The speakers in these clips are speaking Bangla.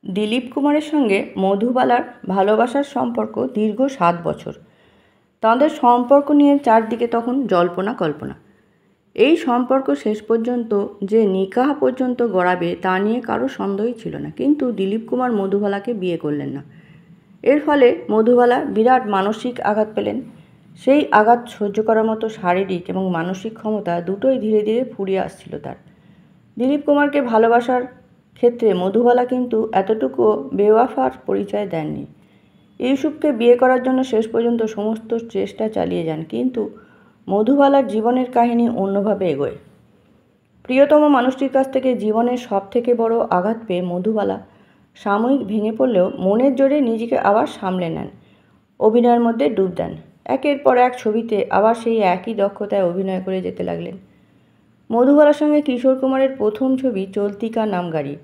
দিলীপ কুমারের সঙ্গে মধুবালার ভালোবাসার সম্পর্ক দীর্ঘ 7 বছর। তাঁদের সম্পর্ক নিয়ে চারদিকে তখন জল্পনা কল্পনা। এই সম্পর্ক শেষ পর্যন্ত যে নিকাহ পর্যন্ত গড়াবে তা নিয়ে কারো সন্দেহই ছিল না, কিন্তু দিলীপ কুমার মধুবালাকে বিয়ে করলেন না। এর ফলে মধুবালা বিরাট মানসিক আঘাত পেলেন। সেই আঘাত সহ্য করার মতো শারীরিক এবং মানসিক ক্ষমতা দুটোই ধীরে ধীরে ফুরিয়ে আসছিল তার। দিলীপ কুমারকে ভালোবাসার ক্ষেত্রে মধুবালা কিন্তু এতটুকুও বেওয়াফার পরিচয় দেননি। ইউসুফকে বিয়ে করার জন্য শেষ পর্যন্ত সমস্ত চেষ্টা চালিয়ে যান, কিন্তু মধুবালার জীবনের কাহিনী অন্যভাবে এগোয়। প্রিয়তম মানুষটির কাছ থেকে জীবনের সবথেকে বড় আঘাত পেয়ে মধুবালা সাময়িক ভেঙে পড়লেও মনের জোরে নিজেকে আবার সামলে নেন, অভিনয়ের মধ্যে ডুব দেন। একের পর এক ছবিতে আবার সেই একই দক্ষতায় অভিনয় করে যেতে লাগলেন। মধুবালার সঙ্গে কিশোর কুমারের প্রথম ছবি চলতি কা নাম গাড়ি।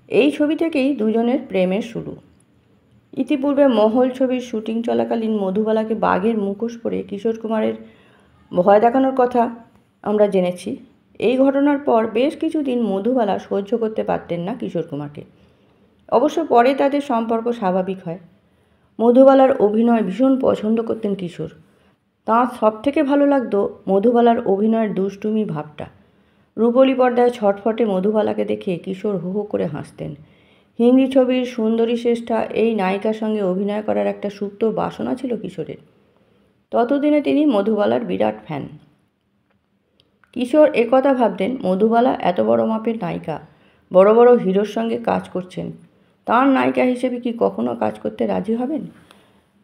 এই ছবি থেকেই দুজনের প্রেমের শুরু। ইতিপূর্বে মহল ছবির শুটিং চলাকালীন মধুবালাকে বাঘের মুখোশ পরে কিশোর কুমারের ভয় দেখানোর কথা আমরা জেনেছি। এই ঘটনার পর বেশ কিছুদিন মধুবালা সহ্য করতে পারতেন না কিশোর কুমারকে। অবশ্য পরে তাদের সম্পর্ক স্বাভাবিক হয়। মধুবালার অভিনয় ভীষণ পছন্দ করতেন কিশোর। তাঁর সবথেকে ভালো লাগতো মধুবালার অভিনয়ের দুষ্টুমি ভাবটা। রূপলী পর্দায় ছটফটে মধুবালাকে দেখে কিশোর হো হো করে হাসতেন। হিন্দি ছবির সুন্দরী শ্রেষ্ঠা এই নায়িকার সঙ্গে অভিনয় করার একটা সুপ্ত বাসনা ছিল কিশোরের। ততদিনে তিনি মধুবালার বিরাট ফ্যান। কিশোর একথা ভাবতেন, মধুবালা এত বড় মাপের নায়িকা, বড় বড় হিরোর সঙ্গে কাজ করছেন, তার নায়িকা হিসেবে কি কখনো কাজ করতে রাজি হবেন?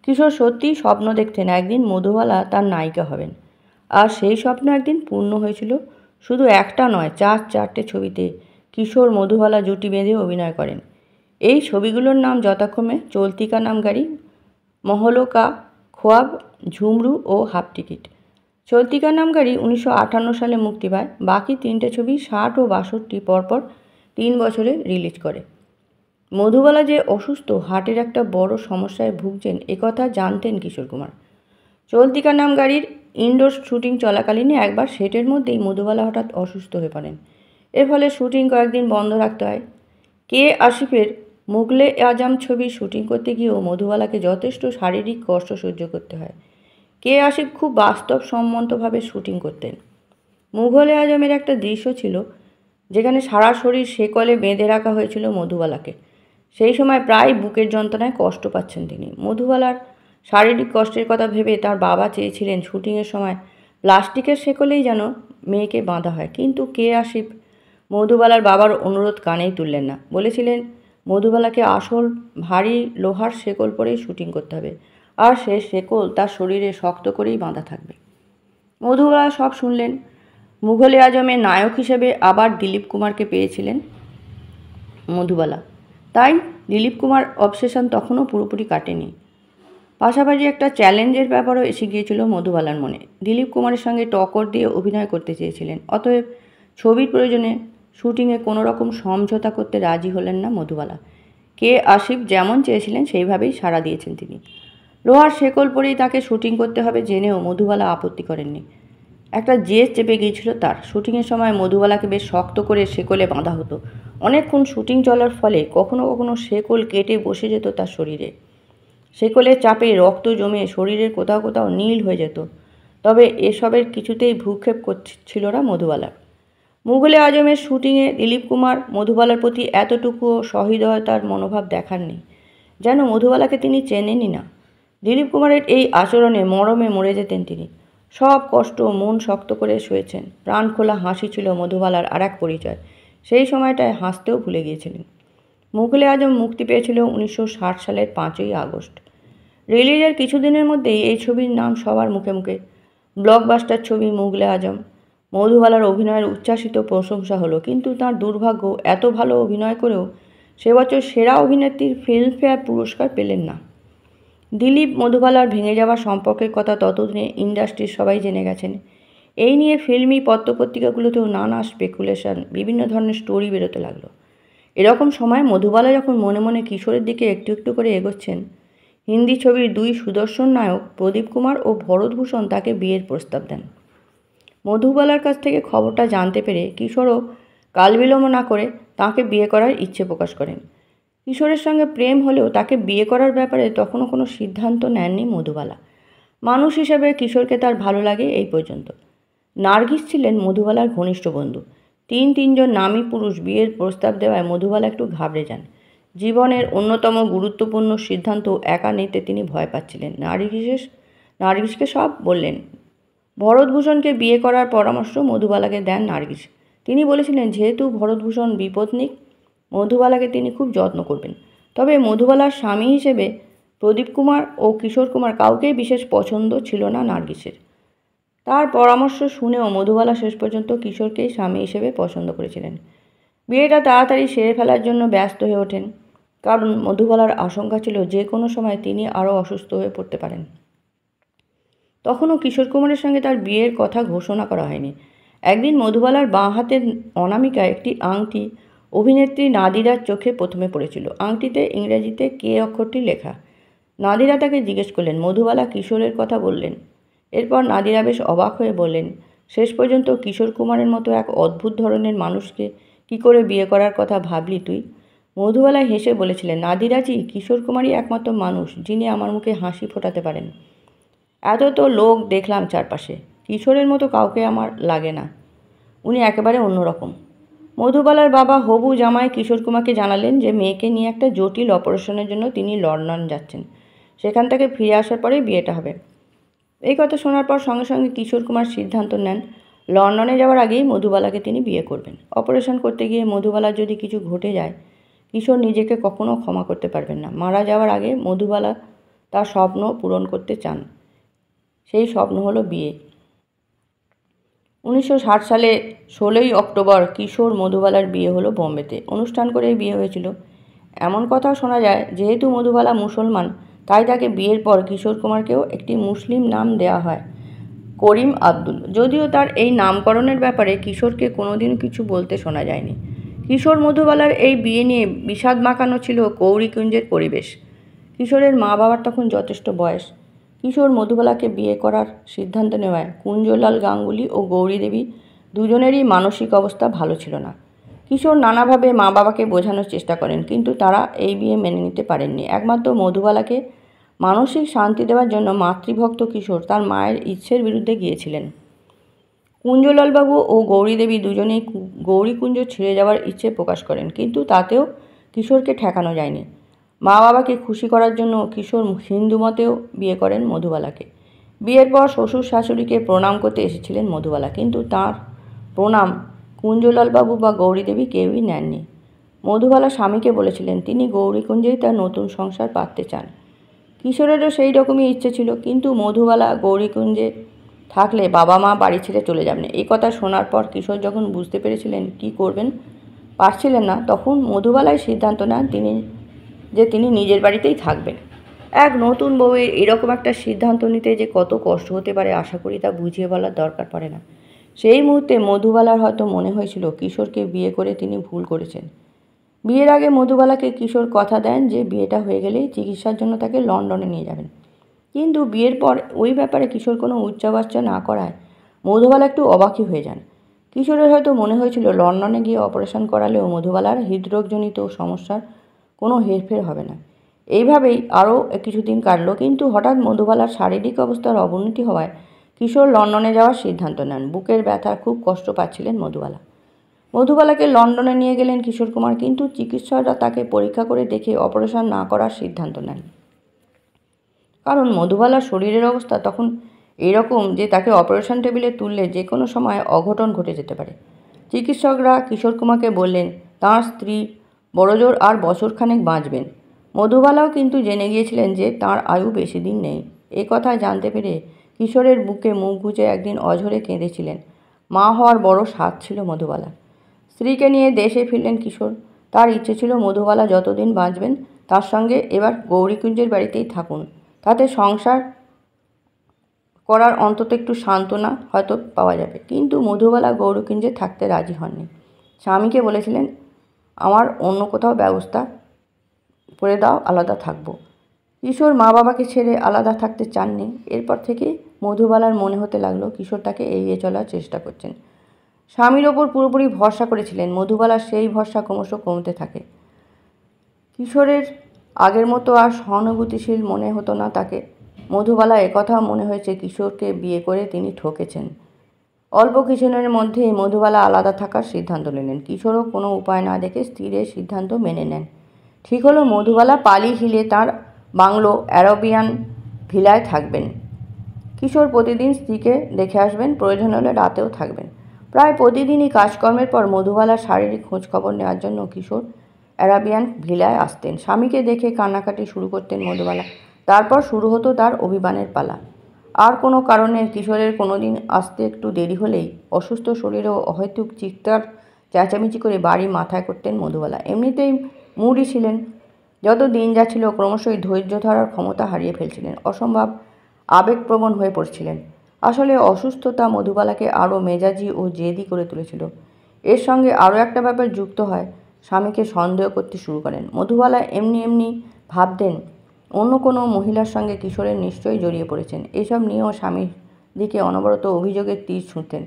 কিশোর সত্যিই স্বপ্ন দেখতেন একদিন মধুবালা তার নায়িকা হবেন। আর সেই স্বপ্ন একদিন পূর্ণ হয়েছিল। শুধু একটা নয়, 4-4টে ছবিতে কিশোর মধুবালা জুটি বেঁধে অভিনয় করেন। এই ছবিগুলোর নাম যথাক্রমে চলতি কা নাম গাড়ি, মহলো কা খোয়াব, ঝুমরু ও হাফ টিকিট। চলতি কা নাম গাড়ি 1958 সালে মুক্তি পায়। বাকি 3টে ছবি 60 ও 62 পরপর 3 বছরে রিলিজ করে। মধুবালা যে অসুস্থ, হার্টের একটা বড় সমস্যায় ভুগছেন একথা জানতেন কিশোর কুমার। চলতি কা নাম গাড়ির ইনডোর শুটিং চলাকালীনই একবার সেটের মধ্যেই মধুবালা হঠাৎ অসুস্থ হয়ে পড়েন। এর ফলে শুটিং কয়েকদিন বন্ধ রাখতে হয়। কে আসিফের মুঘলে আজম ছবির শুটিং করতে গিয়েও মধুবালাকে যথেষ্ট শারীরিক কষ্ট সহ্য করতে হয়। কে আসিফ খুব বাস্তবসম্মতভাবে শুটিং করতেন। মুঘলে আজমের একটা দৃশ্য ছিল যেখানে সারা শরীর শেকলে বেঁধে রাখা হয়েছিল মধুবালাকে। সেই সময় প্রায় বুকের যন্ত্রণায় কষ্ট পাচ্ছেন তিনি। মধুবালার শারীরিক কষ্টের কথা ভেবে তার বাবা চেয়েছিলেন শুটিংয়ের সময় প্লাস্টিকের শেকলেই যেন মেয়েকে বাঁধা হয়, কিন্তু কে আসিফ মধুবালার বাবার অনুরোধ কানেই তুললেন না। বলেছিলেন মধুবালাকে আসল ভারী লোহার শেকল পরেই শুটিং করতে হবে, আর সে শেকল তার শরীরে শক্ত করেই বাঁধা থাকবে। মধুবালা সব শুনলেন। মুঘলে আজমের নায়ক হিসেবে আবার দিলীপ কুমারকে পেয়েছিলেন মধুবালা, তাই দিলীপ কুমার অবসেশন তখনও পুরোপুরি কাটেনি। পাশাপাশি একটা চ্যালেঞ্জের ব্যাপারও এসে গিয়েছিল মধুবালার মনে। দিলীপ কুমারের সঙ্গে টক্কর দিয়ে অভিনয় করতে চেয়েছিলেন। অতএব ছবির প্রয়োজনে শুটিংয়ে কোনো রকম সমঝোতা করতে রাজি হলেন না মধুবালা। কে আসিফ যেমন চেয়েছিলেন সেইভাবেই সাড়া দিয়েছেন তিনি। লোহার শেকল পরেই তাকে শুটিং করতে হবে জেনেও মধুবালা আপত্তি করেননি। একটা জেদ চেপে গিয়েছিল তার। শুটিংয়ের সময় মধুবালাকে বেশ শক্ত করে শেকলে বাঁধা হতো। অনেকক্ষণ শুটিং চলার ফলে কখনো কখনো শেকল কেটে বসে যেত তার শরীরে। শেকলের চাপে রক্ত জমে শরীরের কোথাও কোথাও নীল হয়ে যেত। তবে এসবের কিছুতেই ভ্রূক্ষেপ করছিল না মধুবালা। মুঘলে আজমের শুটিংয়ে দিলীপ কুমার মধুবালার প্রতি এতটুকুও সহৃদয়তার মনোভাব দেখাননি, যেন মধুবালাকে তিনি চেনেনই না। দিলীপ কুমারের এই আচরণে মরমে মরে যেতেন তিনি। সব কষ্ট মন শক্ত করে শুয়েছেন। প্রাণ খোলা হাসি ছিল মধুবালার আর এক পরিচয়। সেই সময়টায় হাসতেও ভুলে গিয়েছিলেন। মুঘলে আজম মুক্তি পেয়েছিল 1960 সালের 5ই আগস্ট। রিলিজের কিছুদিনের মধ্যেই এই ছবির নাম সবার মুখে মুখে। ব্লকবাস্টার ছবি মুঘলে আজম। মধুবালার অভিনয়ের উচ্ছ্বাসিত প্রশংসা হলো, কিন্তু তার দুর্ভাগ্য এত ভালো অভিনয় করেও সে বছর সেরা অভিনেত্রীর ফিল্মফেয়ার পুরস্কার পেলেন না। দিলীপ মধুবালার ভেঙে যাওয়া সম্পর্কের কথা ততদিনে ইন্ডাস্ট্রির সবাই জেনে গেছেন। এই নিয়ে ফিল্মি পত্রপত্রিকাগুলোতেও নানা স্পেকুলেশন, বিভিন্ন ধরনের স্টোরি বেরোতে লাগলো। এরকম সময় মধুবালা যখন মনে মনে কিশোরের দিকে একটু একটু করে এগোচ্ছেন, হিন্দি ছবির 2 সুদর্শন নায়ক প্রদীপ কুমার ও ভরতভূষণ তাকে বিয়ের প্রস্তাব দেন। মধুবালার কাছ থেকে খবরটা জানতে পেরে কিশোরও কালবিলম্ব না করে তাঁকে বিয়ে করার ইচ্ছে প্রকাশ করেন। কিশোরের সঙ্গে প্রেম হলেও তাকে বিয়ে করার ব্যাপারে তখনও কোনো সিদ্ধান্ত নেননি মধুবালা। মানুষ হিসেবে কিশোরকে তার ভালো লাগে এই পর্যন্ত। নার্গিস ছিলেন মধুবালার ঘনিষ্ঠ বন্ধু। তিনজন নামী পুরুষ বিয়ের প্রস্তাব দেওয়ায় মধুবালা একটু ঘাবড়ে যান। জীবনের অন্যতম গুরুত্বপূর্ণ সিদ্ধান্ত একা নিতে তিনি ভয় পাচ্ছিলেন। নার্গিসকে সব বললেন। ভরতভূষণকে বিয়ে করার পরামর্শ মধুবালাকে দেন নার্গিস। তিনি বলেছিলেন যেহেতু ভরতভূষণ বিপত্নিক, মধুবালাকে তিনি খুব যত্ন করবেন। তবে মধুবালার স্বামী হিসেবে প্রদীপ কুমার ও কিশোর কুমার কাউকেই বিশেষ পছন্দ ছিল না নার্গিসের। তার পরামর্শ শুনেও মধুবালা শেষ পর্যন্ত কিশোরকেই স্বামী হিসেবে পছন্দ করেছিলেন। বিয়েটা তাড়াতাড়ি সেরে ফেলার জন্য ব্যস্ত হয়ে ওঠেন, কারণ মধুবালার আশঙ্কা ছিল যে কোনো সময় তিনি আরও অসুস্থ হয়ে পড়তে পারেন। তখনও কিশোর কুমারের সঙ্গে তার বিয়ের কথা ঘোষণা করা হয়নি। একদিন মধুবালার বাঁ হাতের অনামিকা একটি আংটি অভিনেত্রী নাদিরার চোখে প্রথমে পড়েছিল। আংটিতে ইংরেজিতে কে অক্ষরটি লেখা। নাদিরা তাকে জিজ্ঞেস করলেন। মধুবালা কিশোরের কথা বললেন। এরপর নাদিরা বেশ অবাক হয়ে বললেন, শেষ পর্যন্ত কিশোর কুমারের মতো এক অদ্ভুত ধরনের মানুষকে কি করে বিয়ে করার কথা ভাবলি তুই? মধুবালা হেসে বলেছিলেন, নাদিরাজি, কিশোর কুমারই একমাত্র মানুষ যিনি আমার মুখে হাসি ফোটাতে পারেন। এত তো লোক দেখলাম চারপাশে, কিশোরের মতো কাউকে আমার লাগে না। উনি একেবারে অন্যরকম। মধুবালার বাবা হবু জামাই কিশোর কুমারকে জানালেন যে মেয়েকে নিয়ে একটা জটিল অপারেশনের জন্য তিনি লন্ডন যাচ্ছেন। সেখান থেকে ফিরে আসার পরেই বিয়েটা হবে। এই কথা শোনার পর সঙ্গে সঙ্গে কিশোর কুমার সিদ্ধান্ত নেন লন্ডনে যাওয়ার আগেই মধুবালাকে তিনি বিয়ে করবেন। অপারেশন করতে গিয়ে মধুবালার যদি কিছু ঘটে যায়, কিশোর নিজেকে কখনো ক্ষমা করতে পারবেন না। মারা যাওয়ার আগে মধুবালা তার স্বপ্ন পূরণ করতে চান। সেই স্বপ্ন হলো বিয়ে। 1960 সালে 16ই অক্টোবর কিশোর মধুবালার বিয়ে হলো বোম্বেতে। অনুষ্ঠান করেই বিয়ে হয়েছিল। এমন কথাও শোনা যায়, যেহেতু মধুবালা মুসলমান, তাই তাকে বিয়ের পর কিশোর কুমারকেও একটি মুসলিম নাম দেওয়া হয়, করিম আব্দুল। যদিও তার এই নামকরণের ব্যাপারে কিশোরকে কোনোদিনও কিছু বলতে শোনা যায়নি। কিশোর মধুবালার এই বিয়ে নিয়ে বিষাদ মাখানো ছিল গৌরীকুঞ্জের পরিবেশ। কিশোরের মা বাবার তখন যথেষ্ট বয়স। কিশোর মধুবালাকে বিয়ে করার সিদ্ধান্ত নেওয়ায় কুঞ্জলাল গাঙ্গুলি ও গৌরী দেবী দুজনেরই মানসিক অবস্থা ভালো ছিল না। কিশোর নানাভাবে মা বাবাকে বোঝানোর চেষ্টা করেন, কিন্তু তারা এই বিয়ে মেনে নিতে পারেননি। একমাত্র মধুবালাকে মানসিক শান্তি দেওয়ার জন্য মাতৃভক্ত কিশোর তার মায়ের ইচ্ছের বিরুদ্ধে গিয়েছিলেন। কুঞ্জলালবাবু ও গৌরী দেবী দুজনেই গৌরীকুঞ্জ ছেড়ে যাওয়ার ইচ্ছে প্রকাশ করেন, কিন্তু তাতেও কিশোরকে ঠেকানো যায়নি। মা বাবাকে খুশি করার জন্য কিশোর হিন্দু মতেও বিয়ে করেন মধুবালাকে। বিয়ের পর শ্বশুর শাশুড়িকে প্রণাম করতে এসেছিলেন মধুবালা, কিন্তু তার প্রণাম কুঞ্জলালবাবু বা গৌরী দেবী কেউই নেননি। মধুবালা স্বামীকে বলেছিলেন তিনি গৌরীকুঞ্জেই তার নতুন সংসার পাততে চান। কিশোরেরও সেই রকমই ইচ্ছে ছিল, কিন্তু মধুবালা গৌরীকুঞ্জে থাকলে বাবা মা বাড়ি ছেড়ে চলে যাবেন। এই কথা শোনার পর কিশোর যখন বুঝতে পেরেছিলেন কি করবেন পারছিলেন না, তখন মধুবালাই সিদ্ধান্ত নেন তিনি নিজের বাড়িতেই থাকবেন। এক নতুন বউয়ের এরকম একটা সিদ্ধান্ত নিতে যে কত কষ্ট হতে পারে আশা করি তা বুঝিয়ে বলার দরকার পড়ে না। সেই মুহূর্তে মধুবালার হয়তো মনে হয়েছিল কিশোরকে বিয়ে করে তিনি ভুল করেছেন। বিয়ের আগে মধুবালাকে কিশোর কথা দেন যে বিয়েটা হয়ে গেলেই চিকিৎসার জন্য তাকে লন্ডনে নিয়ে যাবেন। কিন্তু বিয়ের পর ওই ব্যাপারে কিশোর কোনো উচ্চাবাচ্চা না করায় মধুবালা একটু অবাকই হয়ে যান। কিশোরের হয়তো মনে হয়েছিল লন্ডনে গিয়ে অপারেশন করালেও মধুবালার হৃদরোগজনিত সমস্যার কোনো হেরফের হবে না। এইভাবেই আরও কিছুদিন কাটল, কিন্তু হঠাৎ মধুবালার শারীরিক অবস্থার অবনতি হওয়ায় কিশোর লন্ডনে যাওয়ার সিদ্ধান্ত নেন। বুকের ব্যথার খুব কষ্ট পাচ্ছিলেন মধুবালাকে লন্ডনে নিয়ে গেলেন কিশোর কুমার, কিন্তু চিকিৎসকরা তাকে পরীক্ষা করে দেখে অপারেশন না করার সিদ্ধান্ত নেন। কারণ মধুবালার শরীরের অবস্থা তখন এরকম যে তাকে অপারেশন টেবিলে তুললে যে কোনো সময় অঘটন ঘটে যেতে পারে। চিকিৎসকরা কিশোর কুমারকে বললেন তাঁর স্ত্রী বড়জোর আর বছরখানেক বাঁচবেন। মধুবালাও কিন্তু জেনে গিয়েছিলেন যে তাঁর আয়ু বেশি দিন নেই। এ কথা জানতে পেরে কিশোরের বুকে মুখ গুজে একদিন অঝরে কেঁদেছিলেন। মা হওয়ার বড় স্বাদ ছিল মধুবালা। স্ত্রীকে নিয়ে দেশে ফিরলেন কিশোর। তার ইচ্ছে ছিল মধুবালা যতদিন বাঁচবেন তার সঙ্গে এবার গৌরীকুঞ্জের বাড়িতেই থাকুন, তাতে সংসার করার অন্তত একটু সান্ত্বনা হয়তো পাওয়া যাবে। কিন্তু মধুবালা গৌরীকুঞ্জে থাকতে রাজি হননি। স্বামীকে বলেছিলেন আমার অন্য কোথাও ব্যবস্থা করে দাও, আলাদা থাকবো। কিশোর মা বাবাকে ছেড়ে আলাদা থাকতে চাননি। এরপর থেকে মধুবালার মনে হতে লাগলো কিশোর তাকে এড়িয়ে চলার চেষ্টা করছেন। স্বামীর ওপর পুরোপুরি ভরসা করেছিলেন। মধুবালার সেই ভরসা ক্রমশ কমতে থাকে। কিশোরের আগের মতো আর সহানুভূতিশীল মনে হতো না তাকে। মধুবালা একথা মনে হয়েছে কিশোরকে বিয়ে করে তিনি ঠকেছেন। অল্প কিছুদিনের মধ্যেই মধুবালা আলাদা থাকার সিদ্ধান্ত নিলেন। কিশোরও কোনো উপায় না দেখে স্ত্রীর সিদ্ধান্ত মেনে নেন। ঠিক হলো মধুবালা পালি হিলে তার বাংলো অ্যারাবিয়ান ভিলায় থাকবেন। কিশোর প্রতিদিন স্ত্রীকে দেখে আসবেন, প্রয়োজন হলে রাতেও থাকবেন। প্রায় প্রতিদিনই কাজকর্মের পর মধুবালার শারীরিক খোঁজখবর নেওয়ার জন্য কিশোর অ্যারাবিয়ান ভিলায় আসতেন। স্বামীকে দেখে কান্নাকাটি শুরু করতেন মধুবালা। তারপর শুরু হতো তার অভিমানের পালা। আর কোনো কারণে কিশোরের কোনোদিন আসতে একটু দেরি হলেই অসুস্থ শরীরেও অহেতুক চিৎকার চেঁচামেচি করে বাড়ি মাথায় করতেন মধুবালা। এমনিতেই মুডই ছিলেন। যত দিন যাচ্ছিল ক্রমশই ধৈর্য ধরার ক্ষমতা হারিয়ে ফেলছিলেন, অসম্ভব আবেগপ্রবণ হয়ে পড়ছিলেন। আসলে অসুস্থতা মধুবালাকে আরও মেজাজি ও জেদি করে তুলেছিল। এর সঙ্গে আরও একটা ব্যাপার যুক্ত হয়, স্বামীকে সন্দেহ করতে শুরু করেন। মধুবালা এমনি এমনি ভাবতেন অন্য কোনো মহিলার সঙ্গে কিশোরের নিশ্চয়ই জড়িয়ে পড়েছেন। এসব নিয়েও স্বামীর দিকে অনবরত অভিযোগের তীর ছুঁতেন।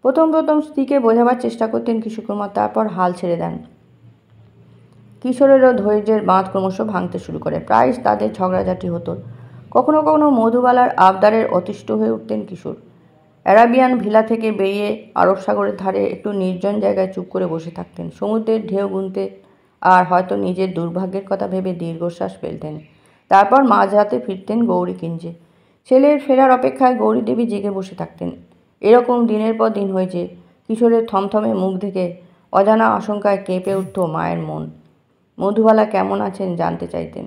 প্রথম স্ত্রীকে বোঝাবার চেষ্টা করতেন কিশোর কুমার, তারপর হাল ছেড়ে দেন। কিশোরেরও ধৈর্যের বাঁধ ক্রমশ ভাঙতে শুরু করে। প্রায় তাদের ঝগড়াঝাটি হতো। কখনো কখনো মধুবালার আবদারের অতিষ্ঠ হয়ে উঠতেন কিশোর। অ্যারাবিয়ান ভিলা থেকে বেরিয়ে আরব সাগরের ধারে একটু নির্জন জায়গায় চুপ করে বসে থাকতেন। সমুদ্রের ঢেউ গুনতে আর হয়তো নিজের দুর্ভাগ্যের কথা ভেবে দীর্ঘশ্বাস ফেলতেন। তারপর মাঝরাতে ফিরতেন গৌরীকুঞ্জে। ছেলের ফেরার অপেক্ষায় গৌরী দেবী জেগে বসে থাকতেন। এরকম দিনের পর দিন হয়েছে। কিশোরের থমথমে মুখ দেখে অজানা আশঙ্কায় কেঁপে উঠত মায়ের মন। মধুবালা কেমন আছেন জানতে চাইতেন।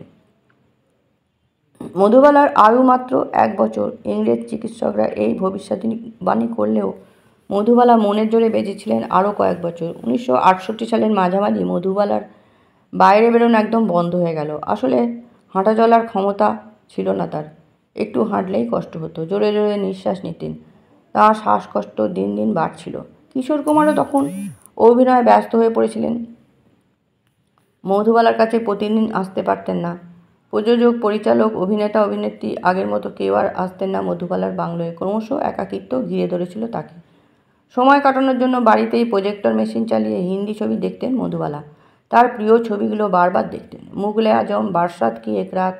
মধুবালার আয়ু মাত্র 1 বছর। ইংরেজ চিকিৎসকরা এই ভবিষ্যদ্বাণী করলেও মধুবালা মনের জোরে বেঁচেছিলেন আরও কয়েক বছর। 1968 সালের মাঝামাঝি মধুবালার বাইরে বেরোনো একদম বন্ধ হয়ে গেল। আসলে হাঁটা চলার ক্ষমতা ছিল না তার। একটু হাঁটলেই কষ্ট হতো। জোরে জোরে নিঃশ্বাস নিতেন। তার শ্বাসকষ্ট দিন দিন বাড়ছিল। কিশোর কুমারও তখন অভিনয়ে ব্যস্ত হয়ে পড়েছিলেন। মধুবালার কাছে প্রতিদিন আসতে পারতেন না। প্রযোজক, পরিচালক, অভিনেতা, অভিনেত্রী আগের মতো কেউ আর আসতেন না মধুবালার বাংলোয়। ক্রমশ একাকিত্ব ঘিরে ধরেছিল তাকে। সময় কাটানোর জন্য বাড়িতেই প্রজেক্টর মেশিন চালিয়ে হিন্দি ছবি দেখতেন মধুবালা। তার প্রিয় ছবিগুলো বারবার দেখতেন। মুগলে আজম, বারসাত কি এক রাত,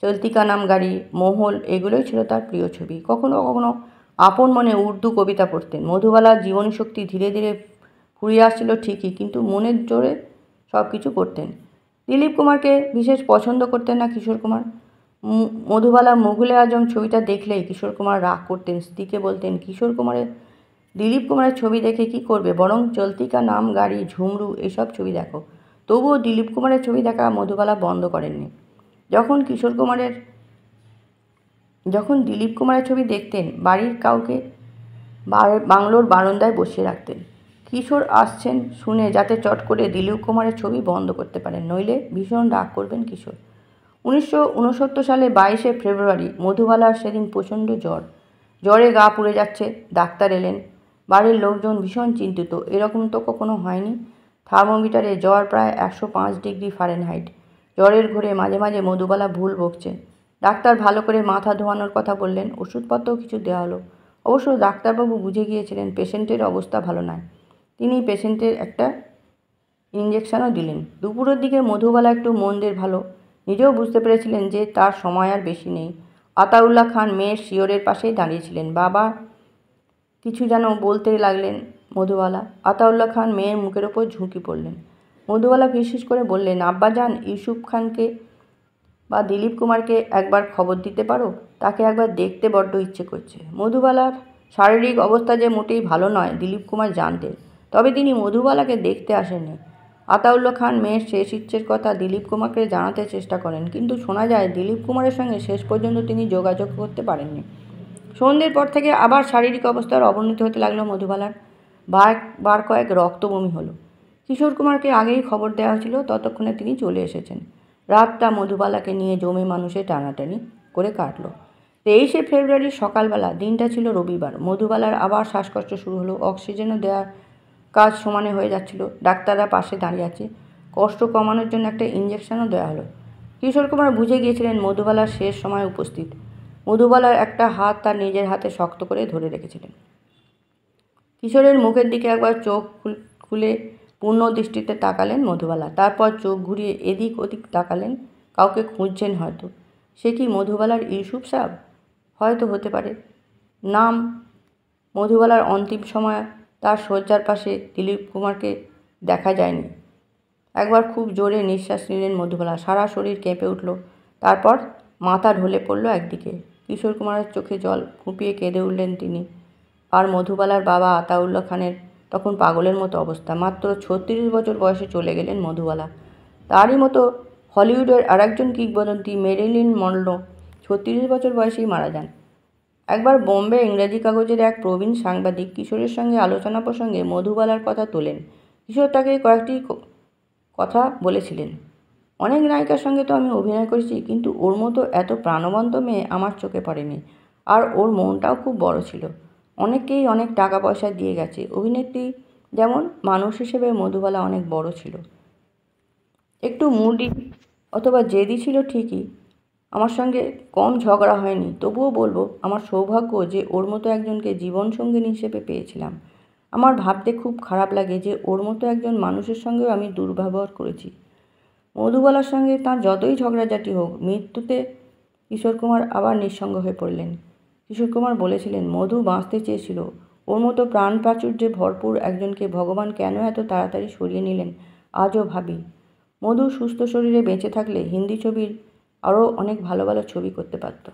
চলতি কা নাম গাড়ি, মহল, এগুলোই ছিল তার প্রিয় ছবি। কখনো কখনো আপন মনে উর্দু কবিতা পড়তেন। মধুবালার জীবনীশক্তি ধীরে ধীরে ফুরিয়ে আসছিল ঠিকই, কিন্তু মনের জোরে সব কিছু করতেন। দিলীপ কুমারকে বিশেষ পছন্দ করতেন না কিশোর কুমার। মধুবালা মুঘলে আজম ছবিটা দেখলেই কিশোর কুমার রাগ করতেন। স্ত্রীকে বলতেন, দিলীপ কুমারের ছবি দেখে কি করবে, বরং চলতি কা নাম গাড়ি, ঝুমরু এসব ছবি দেখো। তবুও দিলীপ কুমারের ছবি দেখা মধুবালা বন্ধ করেননি। যখন দিলীপ কুমারের ছবি দেখতেন, বাড়ির কাউকে বাংলোর বারান্দায় বসিয়ে রাখতেন। কিশোর আসছেন শুনে যাতে চট করে দিলীপ কুমারের ছবি বন্ধ করতে পারেন, নইলে ভীষণ রাগ করবেন কিশোর। 1969 সালে 22শে ফেব্রুয়ারি মধুবালার সেদিন প্রচণ্ড জ্বর। জ্বরে গা পুড়ে যাচ্ছে। ডাক্তার এলেন। বাড়ির লোকজন ভীষণ চিন্তিত। এরকম তো কখনো হয়নি। থার্মোমিটারে জ্বর প্রায় 105 ডিগ্রি ফারেনহাইট। জ্বরের ঘোরে মাঝে মাঝে মধুবালা ভুল বকছে। ডাক্তার ভালো করে মাথা ধোয়ানোর কথা বললেন। ওষুধপত্রও কিছু দেওয়া হলো। অবশ্য ডাক্তারবাবু বুঝে গিয়েছিলেন পেশেন্টের অবস্থা ভালো নয়। তিনি পেশেন্টের একটা ইঞ্জেকশনও দিলেন। দুপুরের দিকে মধুবালা একটু মন্দের ভালো। নিজেও বুঝতে পেরেছিলেন যে তার সময় আর বেশি নেই। আতাউল্লাহ খান মেয়ের শিয়রের পাশেই দাঁড়িয়েছিলেন। বাবা কিছু যেন বলতে লাগলেন মধুবালা। আতাউল্লাহ খান মেয়ের মুখের ওপর ঝুঁকি পড়লেন। মধুবালা ফিসফিস করে বললেন, আব্বাজান, ইউসুফ খানকে বা দিলীপ কুমারকে একবার খবর দিতে পারো? তাকে একবার দেখতে বড্ড ইচ্ছে করছে। মধুবালার শারীরিক অবস্থা যে মোটেই ভালো নয় দিলীপ কুমার জানতেন, তবে তিনি মধুবালাকে দেখতে আসেননি। আতাউল্লাহ খান মেয়ের শেষ ইচ্ছের কথা দিলীপ কুমারকে জানাতে চেষ্টা করেন, কিন্তু শোনা যায় দিলীপ কুমারের সঙ্গে শেষ পর্যন্ত তিনি যোগাযোগ করতে পারেননি। সন্ধ্যের পর থেকে আবার শারীরিক অবস্থার অবনতি হতে লাগলো মধুবালার। বার কয়েক রক্তবমি হলো। কিশোর কুমারকে আগেই খবর দেওয়া হয়েছিল, ততক্ষণে তিনি চলে এসেছেন। রাতটা মধুবালাকে নিয়ে জমে মানুষে টানাটানি করে কাটলো। 23শে ফেব্রুয়ারি সকালবেলা, দিনটা ছিল রবিবার। মধুবালার আবার শ্বাসকষ্ট শুরু হলো। অক্সিজেনও দেওয়ার কাজ সমানে হয়ে যাচ্ছিল। ডাক্তাররা পাশে দাঁড়িয়ে আছে। কষ্ট কমানোর জন্য একটা ইঞ্জেকশনও দেওয়া হলো। কিশোর কুমার বুঝে গিয়েছিলেন মধুবালার শেষ সময় উপস্থিত। মধুবালার একটা হাত তার নিজের হাতে শক্ত করে ধরে রেখেছিলেন। কিশোরের মুখের দিকে একবার চোখ খুলে পূর্ণ দৃষ্টিতে তাকালেন মধুবালা। তারপর চোখ ঘুরিয়ে এদিক ওদিক তাকালেন। কাউকে খুঁজছেন হয়তো। সে কি মধুবালার ইউসুফ সাহেব? হয়তো হতে পারে। নাম মধুবালার অন্তিম সময় তার শয্যার পাশে দিলীপ কুমারকে দেখা যায়নি। একবার খুব জোরে নিঃশ্বাস নিলেন মধুবালা। সারা শরীর কেঁপে উঠল। তারপর মাথা ঢলে পড়ল একদিকে। কিশোর কুমারের চোখে জল ফুঁপিয়ে কেঁদে উঠলেন তিনি। আর মধুবালার বাবা আতাউল্লাহ খানের তখন পাগলের মতো অবস্থা। মাত্র 36 বছর বয়সে চলে গেলেন মধুবালা। তারই মতো হলিউডের আরেকজন কিংবদন্তি মেরিলিন মনরো 36 বছর বয়সেই মারা যান। একবার বোম্বে ইংরেজি কাগজের এক প্রবীণ সাংবাদিক কিশোরের সঙ্গে আলোচনা প্রসঙ্গে মধুবালার কথা তোলেন। কিশোর তাকে কয়েকটি কথা বলেছিলেন। অনেক নায়িকার সঙ্গে তো আমি অভিনয় করেছি, কিন্তু ওর মতো এত প্রাণবন্ত মেয়ে আমার চোখে পড়েনি। আর ওর মনটাও খুব বড় ছিল। অনেককেই অনেক টাকা পয়সা দিয়ে গেছে। অভিনেত্রী যেমন, মানুষ হিসেবে মধুবালা অনেক বড় ছিল। একটু মুডি অথবা জেদি ছিল ঠিকই। আমার সঙ্গে কম ঝগড়া হয়নি। তবুও বলবো, আমার সৌভাগ্য যে ওর মতো একজনকে জীবনসঙ্গিনী হিসেবে পেয়েছিলাম। আমার ভাবতে খুব খারাপ লাগে যে ওর মতো একজন মানুষের সঙ্গেও আমি দুর্ব্যবহার করেছি। মধুবালার সঙ্গে তাঁর যতই ঝগড়াঝাটি হোক, মৃত্যুতে কিশোর কুমার আবার নিঃসঙ্গ হয়ে পড়লেন। কিশোর কুমার বলেছিলেন, মধু বাঁচতে চেয়েছিল। ওর মতো প্রাণপ্রাচুর্যে ভরপুর একজনকে ভগবান কেন এত তাড়াতাড়ি সরিয়ে নিলেন আজও ভাবি। মধু সুস্থ শরীরে বেঁচে থাকলে হিন্দি ছবির আরও অনেক ভালো ভালো ছবি করতে পারত।